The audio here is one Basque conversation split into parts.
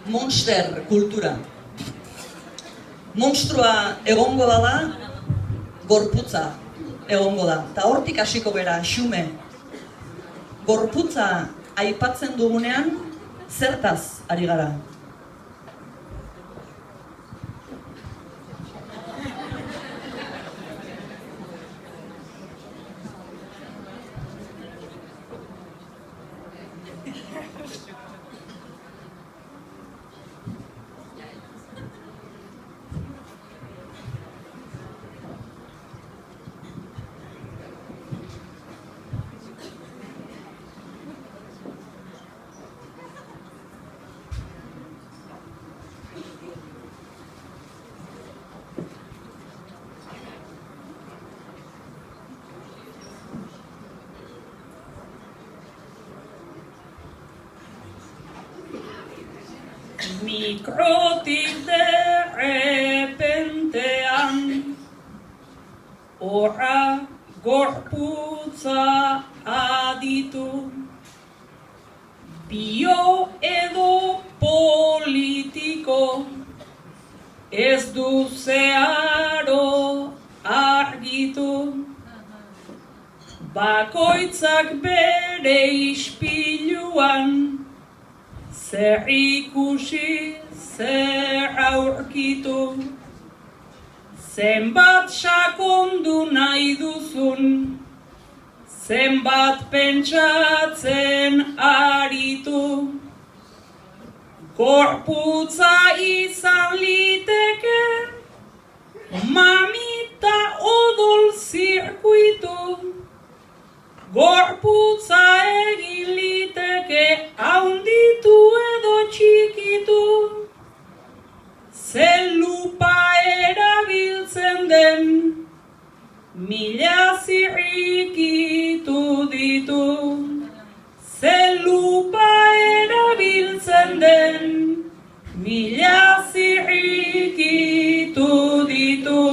monster kultura. Monstrua egongo da, gorputza egongo da. Ta hortik hasiko bera, xume. Gorputza aipatzen dugunean, zertaz ari gara? Mikrotik derrepentean horra gorputza aditu, bio edo politiko ez du zeharo argitu, bakoitzak bere ispiluan zer ikusi, zer aurkitu, zenbat sakondu nahi duzun, zenbat pentsatzen aritu, gorputza izan liteke, mamita odol zirkuitu, gorputza egin liteke, haunditu edo txikitu, ze lupa erabiltzen den, mila zirrikitu ditu, ze lupa erabiltzen den, mila zirrikitu ditu.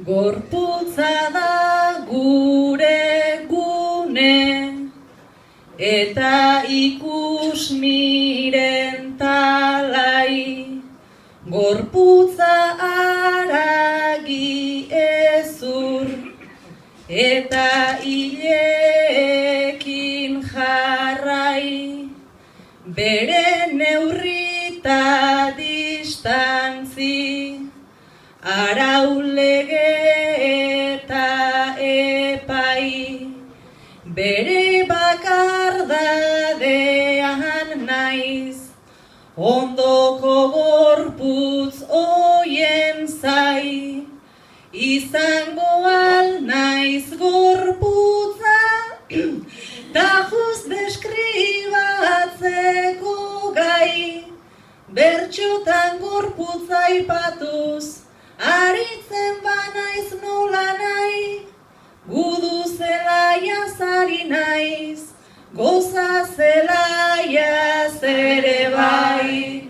Gorputza da gure gune, eta ikus miren talai, gorputza aragi ezur, eta hilekin jarrai, bere neurrita distantzi, arau lege eta epai, bere bakardadean naiz, ondoko gorputz oien zai, izango al naiz gorputza, ta just deskribatzeko gai, bertxotan gorputza ipatuz, aritzen banaiz nola nahi, gudu zelaia zari naiz, goza zelaia zere bai.